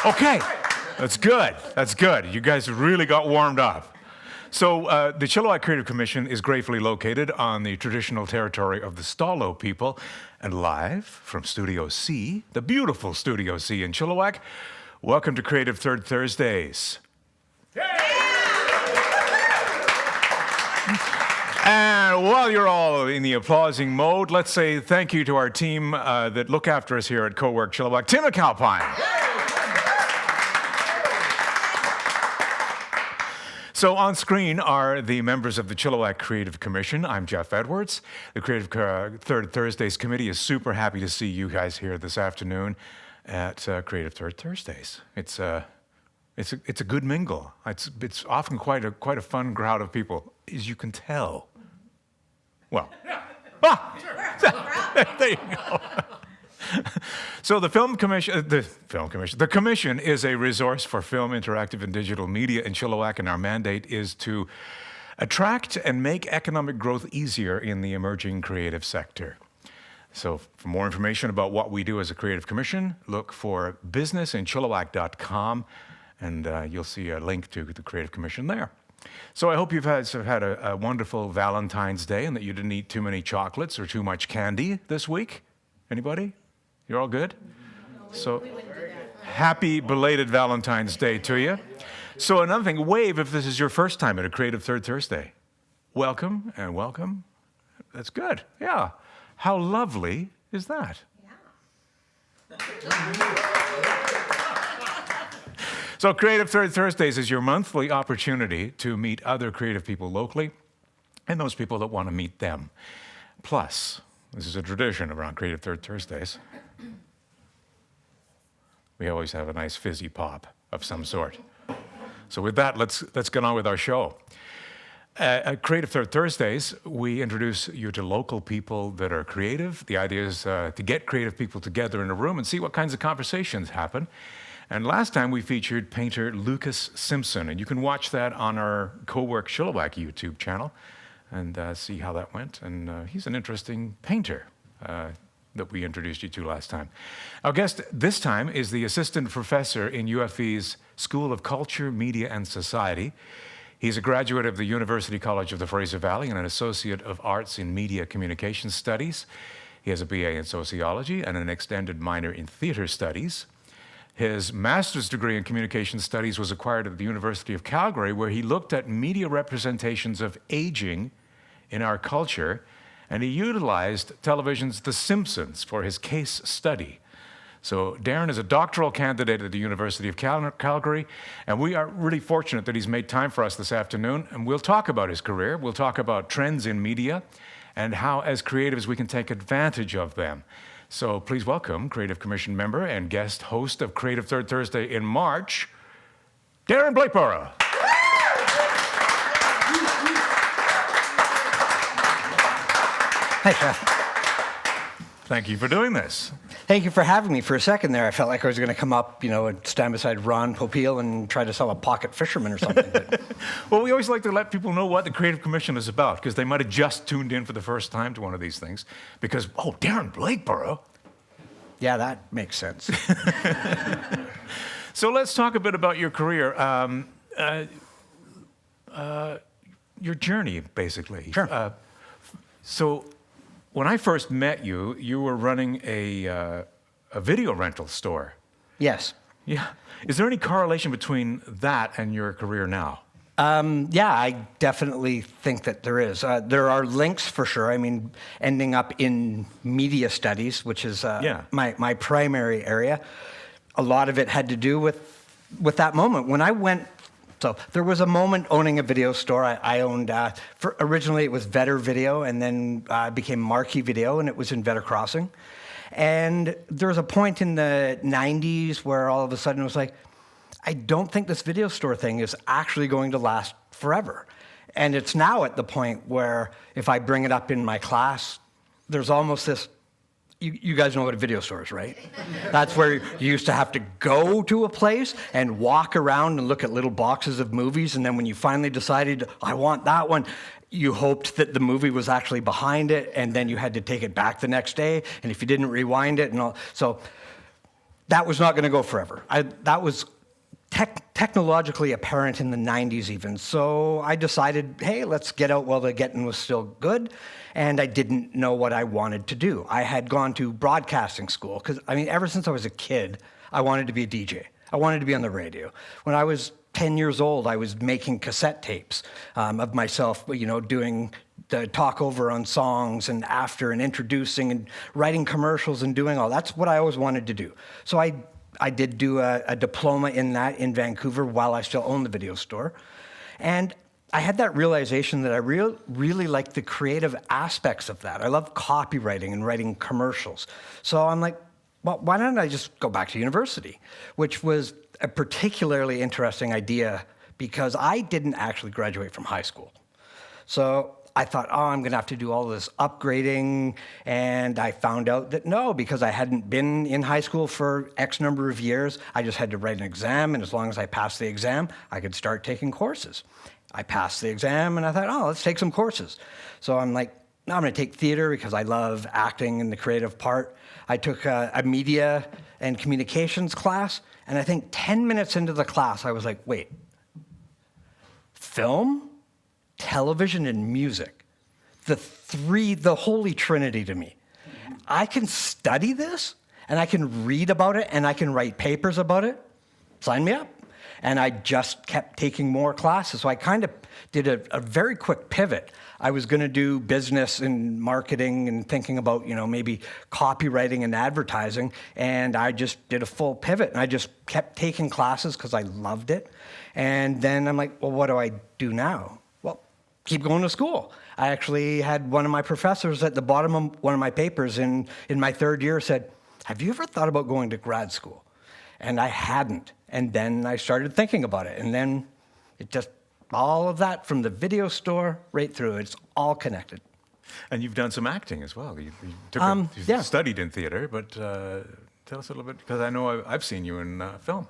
Okay, that's good. That's good. You guys really got warmed up. So the Chilliwack Creative Commission is gratefully located on the traditional territory of the Stalo people, and live from Studio C, the beautiful Studio C in Chilliwack. Welcome to Creative Third Thursdays. And while you're all in the applauding mode, let's say thank you to our team that look after us here at Cowork Chilliwack. Tim McAlpine. So on screen are the members of the Chilliwack Creative Commission. I'm Geoff Edwards. The Creative Third Thursdays Committee is super happy to see you guys here this afternoon at Creative Third Thursdays. It's a good mingle. It's often quite a fun crowd of people, as you can tell. Well, there you go. So the commission is a resource for film, interactive, and digital media in Chilliwack, and our mandate is to attract and make economic growth easier in the emerging creative sector. So for more information about what we do as a creative commission, look for businessinchilliwack.com, and you'll see a link to the Creative Commission there. So I hope you've had a wonderful Valentine's Day and that you didn't eat too many chocolates or too much candy this week. Anybody? You're all good? So happy belated Valentine's Day to you. So another thing, wave if this is your first time at a Creative Third Thursday. Welcome and welcome. That's good. Yeah. How lovely is that? So Creative Third Thursdays is your monthly opportunity to meet other creative people locally and those people that want to meet them. Plus, this is a tradition around Creative Third Thursdays. We always have a nice fizzy pop of some sort. So with that, let's get on with our show. At Creative Third Thursdays, we introduce you to local people that are creative. The idea is to get creative people together in a room and see what kinds of conversations happen. And last time we featured painter Lucas Simpson, and you can watch that on our Cowork Chilliwack YouTube channel and see how that went. And he's an interesting painter that we introduced you to last time. Our guest this time is the assistant professor in UFE's School of Culture, Media and Society. He's a graduate of the University College of the Fraser Valley and an associate of arts in media communication studies. He has a BA in sociology and an extended minor in theater studies. His master's degree in communication studies was acquired at the University of Calgary, where he looked at media representations of aging in our culture, and he utilized television's The Simpsons for his case study. So Darren is a doctoral candidate at the University of Calgary, and we are really fortunate that he's made time for us this afternoon, and we'll talk about his career, we'll talk about trends in media, and how as creatives we can take advantage of them. So please welcome Creative Commission member and guest host of Creative Third Thursday in March, Darren Blakeborough. Hi, Geoff. Thank you for doing this. Thank you for having me. For a second there, I felt like I was going to come up, and stand beside Ron Popeil and try to sell a pocket fisherman or something. Well, we always like to let people know what the Creative Commission is about, because they might have just tuned in for the first time to one of these things. Because, Darren Blakeborough. Yeah, that makes sense. So let's talk a bit about your career. Your journey, basically. Sure. So when I first met you, you were running a video rental store. Yes. Yeah. Is there any correlation between that and your career now? Yeah, I definitely think that there is. There are links for sure. I mean, ending up in media studies, which is my primary area, a lot of it had to do with that moment. When I went, so there was a moment owning a video store. I owned, originally it was Vetter Video, and then became Marquee Video, and it was in Vetter Crossing. And there was a point in the 90s where all of a sudden it was like, I don't think this video store thing is actually going to last forever. And it's now at the point where if I bring it up in my class, there's almost this, you guys know what a video store is, right? That's where you used to have to go to a place and walk around and look at little boxes of movies, and then when you finally decided, I want that one, you hoped that the movie was actually behind it, and then you had to take it back the next day, and if you didn't rewind it and all. So that was not going to go forever. That was technologically apparent in the 90s even. So I decided, hey, let's get out while the getting was still good. And I didn't know what I wanted to do. I had gone to broadcasting school because, I mean, ever since I was a kid, I wanted to be a DJ. I wanted to be on the radio. When I was 10 years old, I was making cassette tapes of myself, doing the talk over on songs and after and introducing and writing commercials and doing all. That's what I always wanted to do. So I did do a diploma in that in Vancouver while I still owned the video store. And I had that realization that I really like the creative aspects of that. I love copywriting and writing commercials. So I'm like, well, why don't I just go back to university? Which was a particularly interesting idea because I didn't actually graduate from high school. So I thought, I'm going to have to do all this upgrading. And I found out that no, because I hadn't been in high school for X number of years, I just had to write an exam. And as long as I passed the exam, I could start taking courses. I passed the exam and I thought, let's take some courses. So I'm like, no, I'm going to take theater because I love acting and the creative part. I took a media and communications class. And I think 10 minutes into the class, I was like, wait, film, television, and music, the holy trinity to me. I can study this, and I can read about it, and I can write papers about it. Sign me up. And I just kept taking more classes. So I kind of did a very quick pivot. I was going to do business and marketing and thinking about, maybe copywriting and advertising. And I just did a full pivot. And I just kept taking classes because I loved it. And then I'm like, well, what do I do now? Well, keep going to school. I actually had one of my professors at the bottom of one of my papers in my third year said, have you ever thought about going to grad school? And I hadn't. And then I started thinking about it. And then it just, all of that from the video store right through, it's all connected. And you've done some acting as well. You studied in theater, but tell us a little bit, because I know I've seen you in film.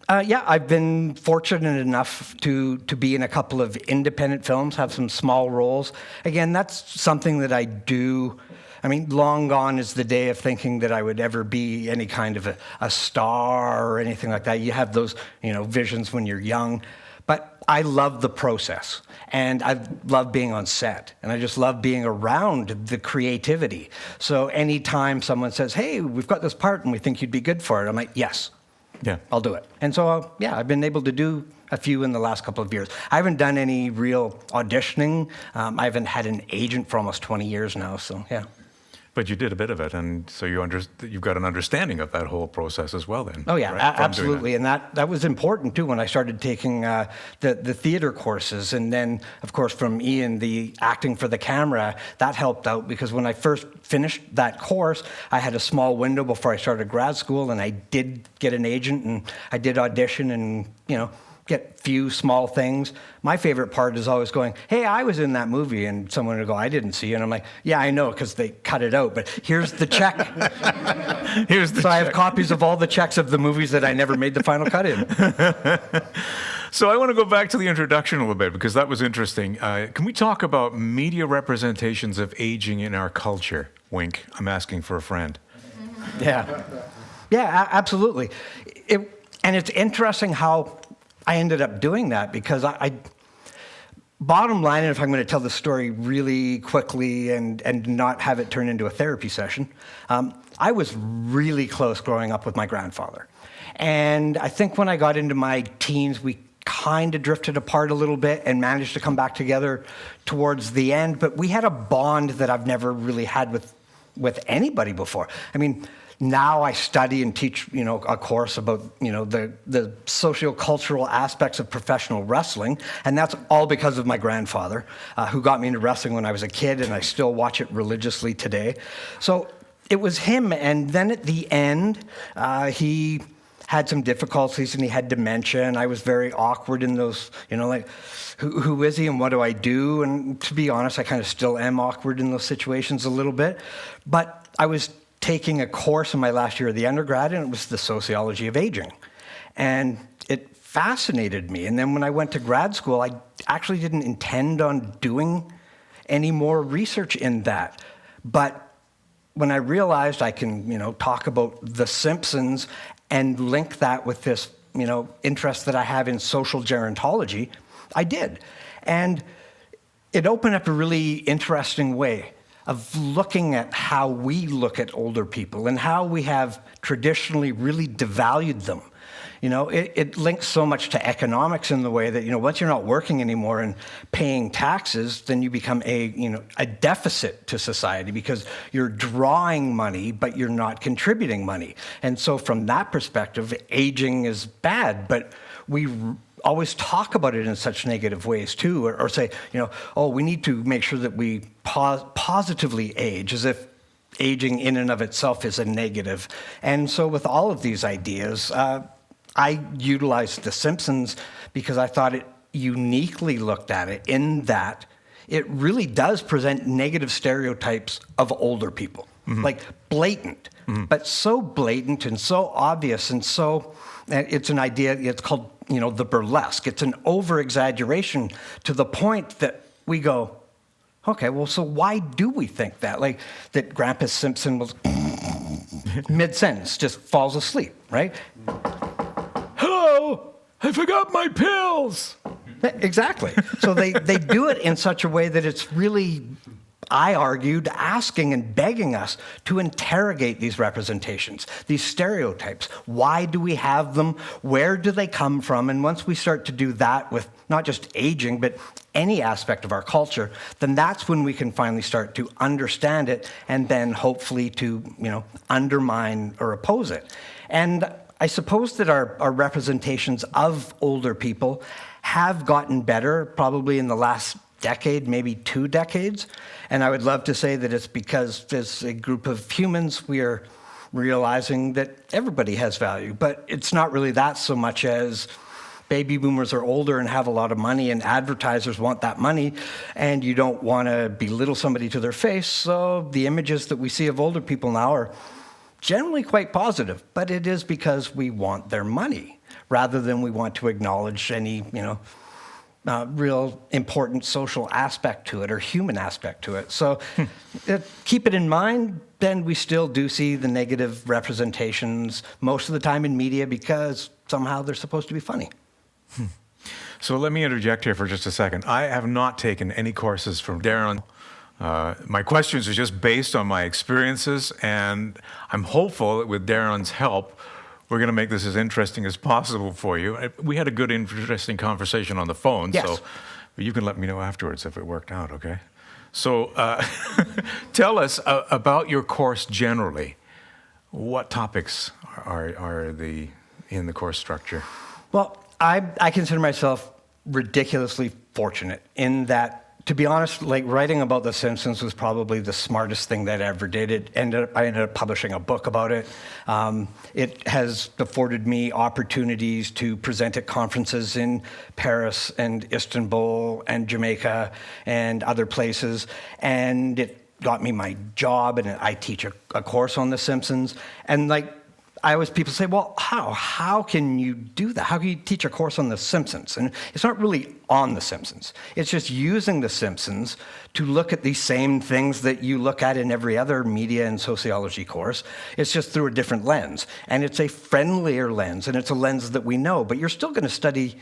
I've been fortunate enough to be in a couple of independent films, have some small roles. Again, that's something that I do. I mean, long gone is the day of thinking that I would ever be any kind of a star or anything like that. You have those, visions when you're young. But I love the process, and I love being on set, and I just love being around the creativity. So anytime someone says, hey, we've got this part and we think you'd be good for it, I'm like, yes, I'll do it. And so, I've been able to do a few in the last couple of years. I haven't done any real auditioning. I haven't had an agent for almost 20 years now, so yeah. But you did a bit of it, and so you've got an understanding of that whole process as well then. Oh, yeah, right? Absolutely. And that was important, too, when I started taking the theater courses. And then, of course, from Ian, the acting for the camera, that helped out because when I first finished that course, I had a small window before I started grad school, and I did get an agent, and I did audition and, get few small things. My favorite part is always going, hey, I was in that movie, and someone would go, I didn't see you. And I'm like, yeah, I know, because they cut it out, but here's the check. So I have copies of all the checks of the movies that I never made the final cut in. So I want to go back to the introduction a little bit, because that was interesting. Can we talk about media representations of aging in our culture? Wink, I'm asking for a friend. Yeah, absolutely. And it's interesting how I ended up doing that because bottom line, and if I'm going to tell the story really quickly and not have it turn into a therapy session, I was really close growing up with my grandfather. And I think when I got into my teens, we kind of drifted apart a little bit and managed to come back together towards the end. But we had a bond that I've never really had with anybody before. I mean, now I study and teach, a course about, the socio-cultural aspects of professional wrestling, and that's all because of my grandfather, who got me into wrestling when I was a kid, and I still watch it religiously today. So it was him, and then at the end, he had some difficulties, and he had dementia, and I was very awkward in those, like, who is he and what do I do? And to be honest, I kind of still am awkward in those situations a little bit, but I was taking a course in my last year of the undergrad, and it was the Sociology of Aging. And it fascinated me. And then when I went to grad school, I actually didn't intend on doing any more research in that. But when I realized I can, talk about The Simpsons and link that with this, interest that I have in social gerontology, I did. And it opened up a really interesting way of looking at how we look at older people and how we have traditionally really devalued them. It links so much to economics in the way that, once you're not working anymore and paying taxes, then you become a deficit to society because you're drawing money, but you're not contributing money. And so from that perspective, aging is bad, but we always talk about it in such negative ways too, or say, we need to make sure that we positively age, as if aging in and of itself is a negative. And so with all of these ideas, I utilized The Simpsons because I thought it uniquely looked at it in that it really does present negative stereotypes of older people, like blatant, but so blatant and so obvious. And so it's an idea, it's called, the burlesque. It's an over-exaggeration to the point that we go, okay, well, so why do we think that? Like that Grandpa Simpson was mid-sentence, just falls asleep, right? Hello, I forgot my pills. Exactly. So they do it in such a way that it's really, I argued, asking and begging us to interrogate these representations, these stereotypes. Why do we have them? Where do they come from? And once we start to do that with not just aging, but any aspect of our culture, then that's when we can finally start to understand it and then hopefully to, undermine or oppose it. And I suppose that our representations of older people have gotten better probably in the last decade, maybe 2 decades. And I would love to say that it's because as a group of humans, we are realizing that everybody has value. But it's not really that so much as baby boomers are older and have a lot of money and advertisers want that money and you don't want to belittle somebody to their face. So the images that we see of older people now are generally quite positive, but it is because we want their money rather than we want to acknowledge any, real important social aspect to it or human aspect to it. So keep it in mind, then we still do see the negative representations most of the time in media because somehow they're supposed to be funny. So let me interject here for just a second. I have not taken any courses from Darren. My questions are just based on my experiences, and I'm hopeful that with Darren's help, we're going to make this as interesting as possible for you. We had a good, interesting conversation on the phone, yes. So you can let me know afterwards if it worked out, okay? So tell us about your course generally. What topics are in the course structure? Well, I consider myself ridiculously fortunate in that, to be honest, like writing about The Simpsons was probably the smartest thing that I ever did. I ended up publishing a book about it. It has afforded me opportunities to present at conferences in Paris and Istanbul and Jamaica and other places. And it got me my job, and I teach a course on The Simpsons. And people say, well, how can you do that? How can you teach a course on The Simpsons? And it's not really on The Simpsons. It's just using The Simpsons to look at these same things that you look at in every other media and sociology course. It's just through a different lens. And it's a friendlier lens, and it's a lens that we know. But you're still going to study,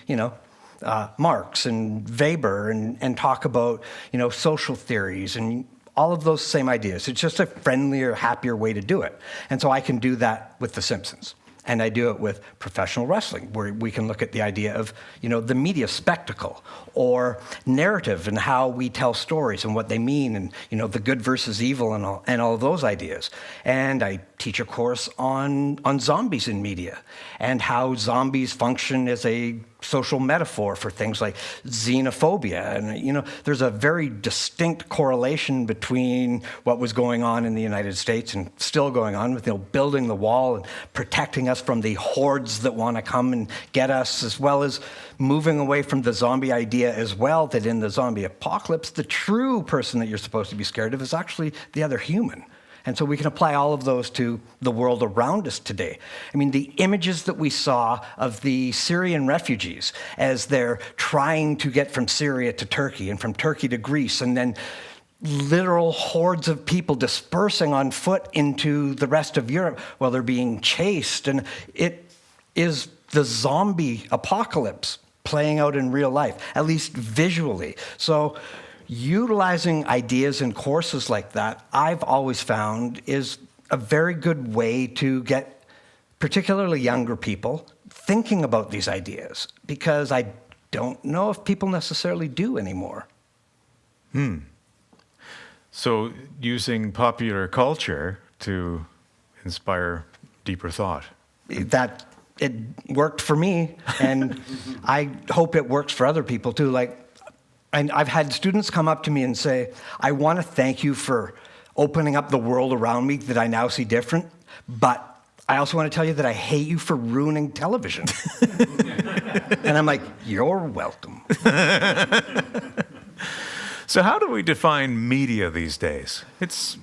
Marx and Weber and talk about, social theories and all of those same ideas. It's just a friendlier, happier way to do it. And so I can do that with The Simpsons. And I do it with professional wrestling, where we can look at the idea of, the media spectacle or narrative and how we tell stories and what they mean and, the good versus evil and all those ideas. And I teach a course on zombies in media and how zombies function as a social metaphor for things like xenophobia. And, there's a very distinct correlation between what was going on in the United States and still going on with, building the wall and protecting us from the hordes that want to come and get us, as well as moving away from the zombie idea as well, that in the zombie apocalypse, the true person that you're supposed to be scared of is actually the other human. And so we can apply all of those to the world around us today. I mean, the images that we saw of the Syrian refugees as they're trying to get from Syria to Turkey and from Turkey to Greece and then literal hordes of people dispersing on foot into the rest of Europe while they're being chased. And it is the zombie apocalypse playing out in real life, at least visually. So utilizing ideas in courses like that, I've always found, is a very good way to get particularly younger people thinking about these ideas, because I don't know if people necessarily do anymore. So using popular culture to inspire deeper thought. That it worked for me, and I hope it works for other people too. And I've had students come up to me and say, I want to thank you for opening up the world around me that I now see different, but I also want to tell you that I hate you for ruining television. And I'm like, you're welcome. So how do we define media these days? It's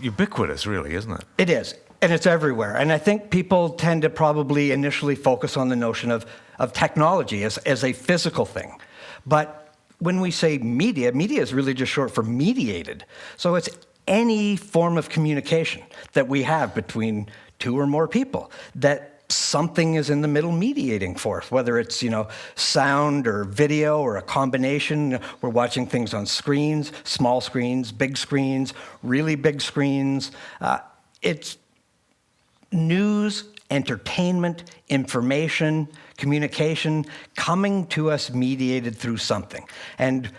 ubiquitous, really, isn't it? It is, and it's everywhere. And I think people tend to probably initially focus on the notion of technology as a physical thing. But when we say media, media is really just short for mediated. So it's any form of communication that we have between two or more people, that something is in the middle mediating for us, whether it's, sound or video or a combination. We're watching things on screens, small screens, big screens, really big screens. It's news, entertainment, information, communication coming to us mediated through something. And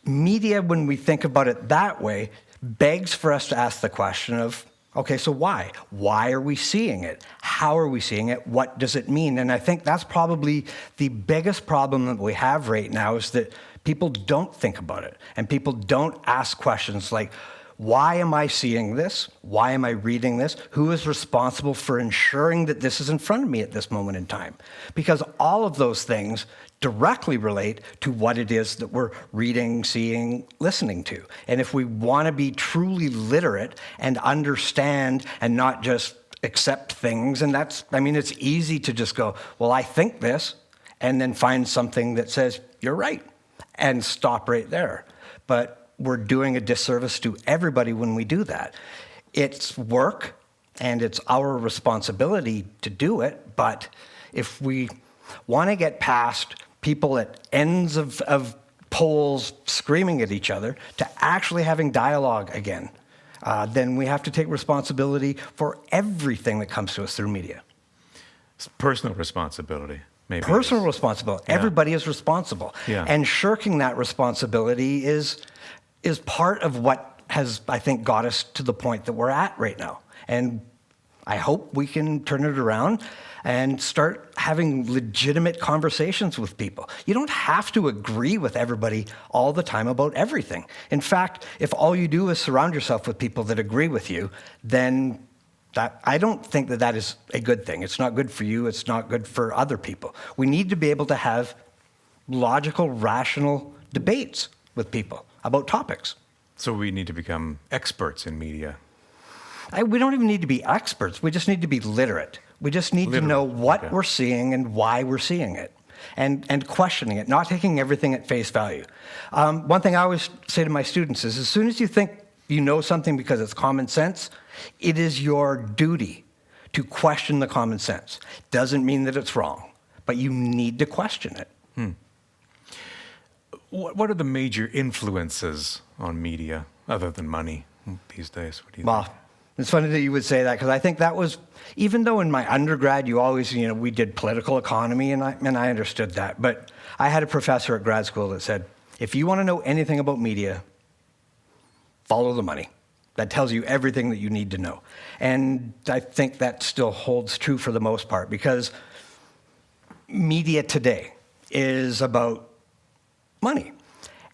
media, when we think about it that way, begs for us to ask the question of, okay, so why? Why are we seeing it? How are we seeing it? What does it mean? And I think that's probably the biggest problem that we have right now, is that people don't think about it. And people don't ask questions like, why am I seeing this? Why am I reading this? Who is responsible for ensuring that this is in front of me at this moment in time? Because all of those things directly relate to what it is that we're reading, seeing, listening to. And if we want to be truly literate and understand and not just accept things, and it's easy to just go, well, I think this, and then find something that says, you're right, and stop right there. But we're doing a disservice to everybody when we do that. It's work, and it's our responsibility to do it, but if we want to get past people at ends of poles screaming at each other to actually having dialogue again, then we have to take responsibility for everything that comes to us through media. It's personal responsibility, maybe. Personal responsibility. Yeah. Everybody is responsible. Yeah. And shirking that responsibility is part of what has, I think, got us to the point that we're at right now. And I hope we can turn it around and start having legitimate conversations with people. You don't have to agree with everybody all the time about everything. In fact, if all you do is surround yourself with people that agree with you, then I don't think that is a good thing. It's not good for you. It's not good for other people. We need to be able to have logical, rational debates with people about topics. So we need to become experts in media. We don't even need to be experts. We just need to be literate. We just need to know what we're seeing and why we're seeing it, and questioning it, not taking everything at face value. One thing I always say to my students is, as soon as you think you know something because it's common sense, it is your duty to question the common sense. Doesn't mean that it's wrong, but you need to question it. What are the major influences on media, other than money, these days? What do you think? It's funny that you would say that, because I think that was, even though in my undergrad you always, we did political economy, and I understood that. But I had a professor at grad school that said, if you want to know anything about media, follow the money. That tells you everything that you need to know. And I think that still holds true for the most part, because media today is about money.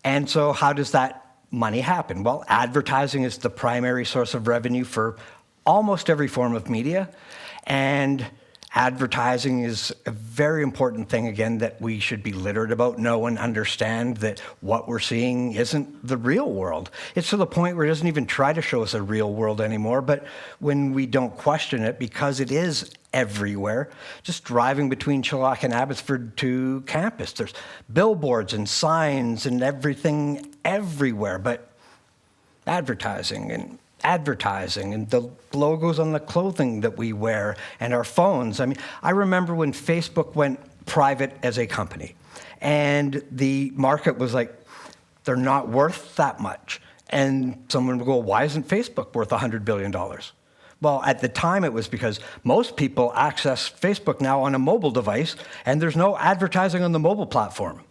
And so how does that money happen? Well, advertising is the primary source of revenue for almost every form of media. And advertising is a very important thing, again, that we should be literate about, know and understand that what we're seeing isn't the real world. It's to the point where it doesn't even try to show us a real world anymore, but when we don't question it, because it is everywhere, just driving between Chilliwack and Abbotsford to campus, there's billboards and signs and everything everywhere, but advertising and the logos on the clothing that we wear and our phones. I mean, I remember when Facebook went private as a company and the market was like, they're not worth that much. And someone would go, why isn't Facebook worth $100 billion? Well, at the time it was because most people access Facebook now on a mobile device and there's no advertising on the mobile platform.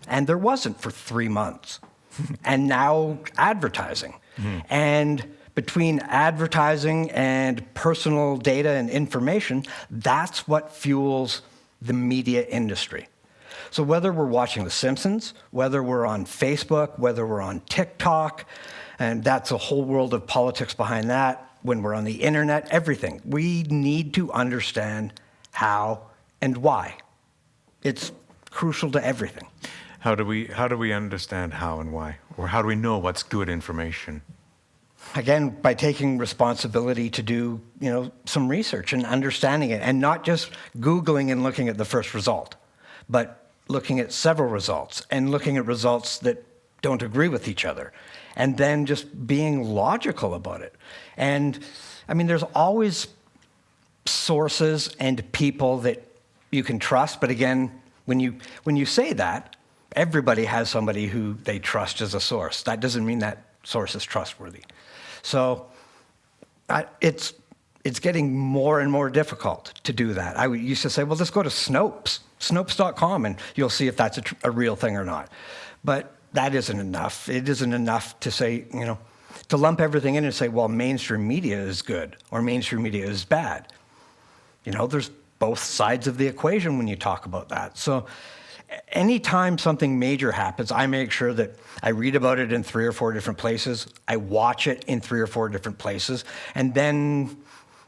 And there wasn't for 3 months. And now advertising. And between advertising and personal data and information, that's what fuels the media industry. So whether we're watching The Simpsons, whether we're on Facebook, whether we're on TikTok, and that's a whole world of politics behind that, when we're on the internet, everything, we need to understand how and why. It's crucial to everything. How do we understand how and why? Or how do we know what's good information? Again, by taking responsibility to do, some research and understanding it, and not just Googling and looking at the first result, but looking at several results and looking at results that don't agree with each other, and then just being logical about it. And I mean, there's always sources and people that you can trust, but again, when you say that, everybody has somebody who they trust as a source. That doesn't mean that source is trustworthy. So it's getting more and more difficult to do that. I used to say, well, just go to Snopes.com, and you'll see if that's a real thing or not. But that isn't enough. It isn't enough to say, to lump everything in and say, well, mainstream media is good or mainstream media is bad. There's both sides of the equation when you talk about that. So anytime something major happens, I make sure that I read about it in 3 or 4 different places. I watch it in 3 or 4 different places. And then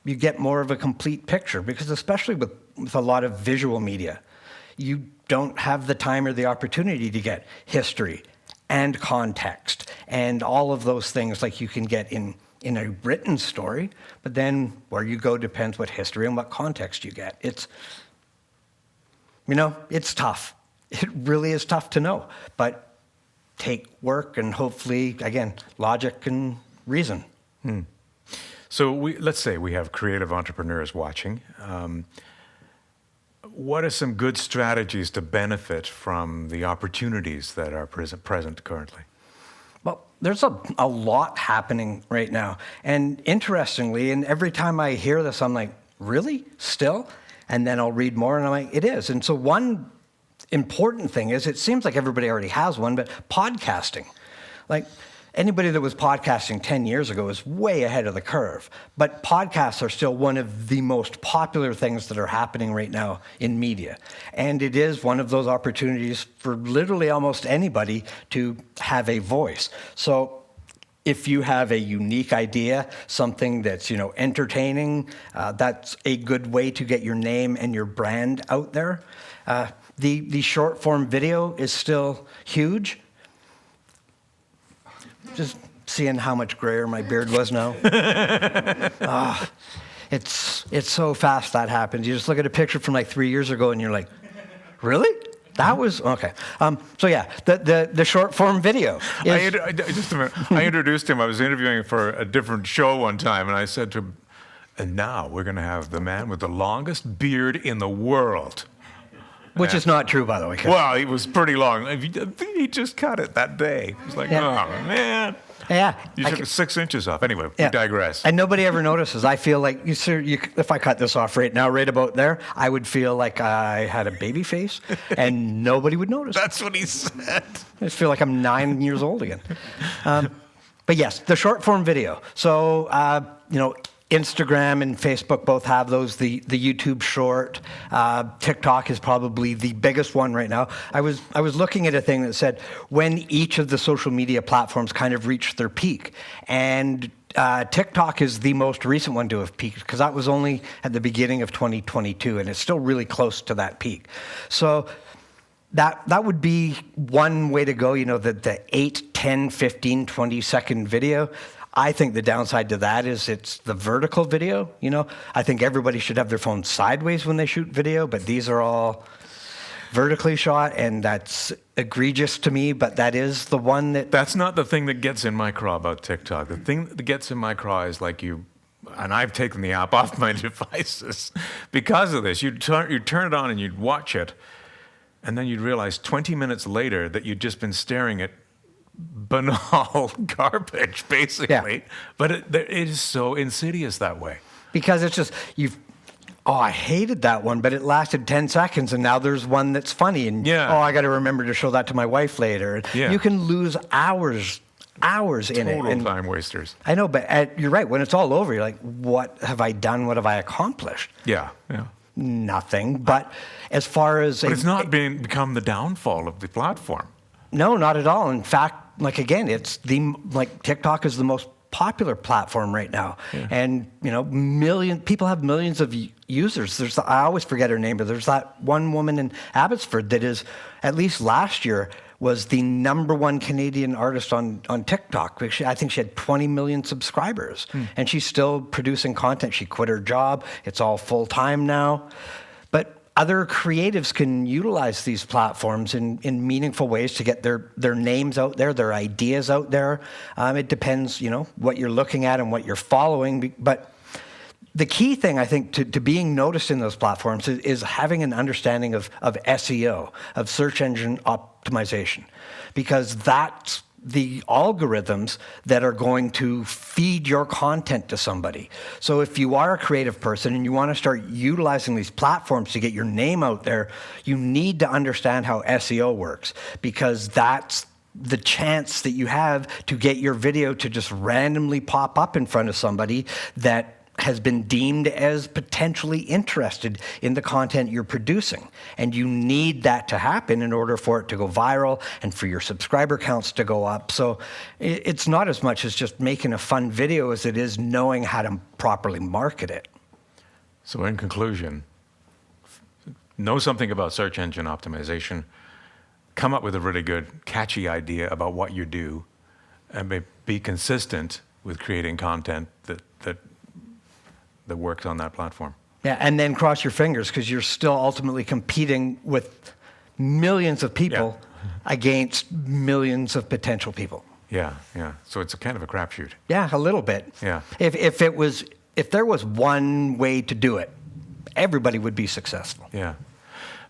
you get more of a complete picture, because especially with a lot of visual media, you don't have the time or the opportunity to get history and context and all of those things like you can get in a written story. But then where you go depends what history and what context you get. It's tough. It really is tough to know, but take work and hopefully, again, logic and reason. So let's say we have creative entrepreneurs watching. What are some good strategies to benefit from the opportunities that are present currently? Well, there's a lot happening right now. And interestingly, and every time I hear this, I'm like, really? Still? And then I'll read more and I'm like, it is. And so one important thing is, it seems like everybody already has one, but podcasting. Like anybody that was podcasting 10 years ago is way ahead of the curve. But podcasts are still one of the most popular things that are happening right now in media. And it is one of those opportunities for literally almost anybody to have a voice. So if you have a unique idea, something that's entertaining, that's a good way to get your name and your brand out there. The short form video is still huge. Just seeing how much grayer my beard was now. It's so fast that happens. You just look at a picture from like 3 years ago and you're like, really? That was okay. So yeah, the short form video. Just a minute. I introduced him. I was interviewing for a different show one time, and I said to him, "And now we're going to have the man with the longest beard in the world." Which is not true, by the way. Well, he was pretty long. He just cut it that day. It's like, oh man. Yeah. You took 6 inches off. Anyway, we digress. And nobody ever notices. I feel like, if I cut this off right now, right about there, I would feel like I had a baby face and nobody would notice. That's what he said. I just feel like I'm 9 years old again. But yes, the short form video. So, Instagram and Facebook both have those. The YouTube short, TikTok is probably the biggest one right now. I was looking at a thing that said when each of the social media platforms kind of reached their peak, and TikTok is the most recent one to have peaked, because that was only at the beginning of 2022, and it's still really close to that peak. So that would be one way to go. The 8, 10, 15, 20-second video. I think the downside to that is it's the vertical video. I think everybody should have their phone sideways when they shoot video, but these are all vertically shot, and that's egregious to me, but that is the one that... That's not the thing that gets in my craw about TikTok. The thing that gets in my craw is like and I've taken the app off my devices because of this. You'd turn it on and you'd watch it, and then you'd realize 20 minutes later that you'd just been staring at banal garbage, basically. Yeah. But it is so insidious that way. Because it's just, I hated that one, but it lasted 10 seconds, and now there's one that's funny, and I got to remember to show that to my wife later. Yeah. You can lose hours in it. Total time wasters. I know, but you're right. When it's all over, you're like, what have I done? What have I accomplished? Yeah. Nothing. But as far as... But it's not become the downfall of the platform. No, not at all. In fact, again, it's TikTok is the most popular platform right now. Yeah. And, people have millions of users. I always forget her name, but there's that one woman in Abbotsford that is, at least last year, was the #1 Canadian artist on TikTok. I think she had 20 million subscribers. And she's still producing content. She quit her job. It's all full-time now. But other creatives can utilize these platforms in meaningful ways to get their names out there, their ideas out there. It depends, what you're looking at and what you're following. But the key thing, I think, to being noticed in those platforms is having an understanding of SEO, of search engine optimization, because that's the algorithms that are going to feed your content to somebody. So if you are a creative person and you want to start utilizing these platforms to get your name out there, you need to understand how SEO works, because that's the chance that you have to get your video to just randomly pop up in front of somebody that has been deemed as potentially interested in the content you're producing. And you need that to happen in order for it to go viral and for your subscriber counts to go up. So it's not as much as just making a fun video as it is knowing how to properly market it. So in conclusion, know something about search engine optimization, come up with a really good, catchy idea about what you do, and be consistent with creating content that works on that platform. Yeah, and then cross your fingers, because you're still ultimately competing with millions of people against millions of potential people. Yeah. So it's a kind of a crapshoot. Yeah, a little bit. Yeah. If there was one way to do it, everybody would be successful. Yeah.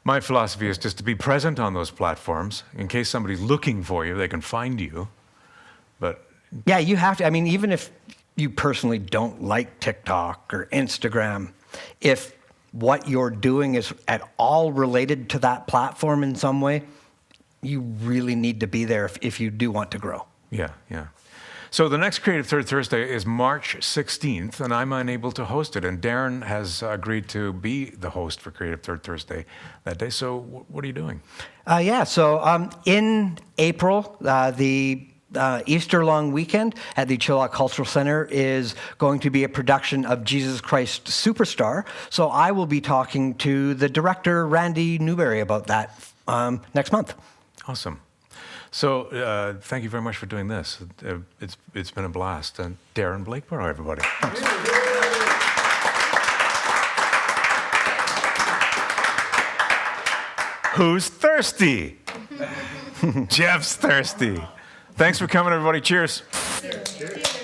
My philosophy is just to be present on those platforms. In case somebody's looking for you, they can find you. But yeah, you have to. I mean, even if you personally don't like TikTok or Instagram, if what you're doing is at all related to that platform in some way, you really need to be there if you do want to grow. Yeah. So the next Creative Third Thursday is March 16th, and I'm unable to host it. And Darren has agreed to be the host for Creative Third Thursday that day. So what are you doing? So in April, the Easter long weekend at the Chilliwack Cultural Center is going to be a production of Jesus Christ Superstar. So I will be talking to the director, Randy Newberry, about that next month. Awesome. So thank you very much for doing this. It's been a blast. And Darren Blakeborough, everybody. Thanks. Who's thirsty? Geoff's thirsty. Thanks for coming, everybody. Cheers. Cheers.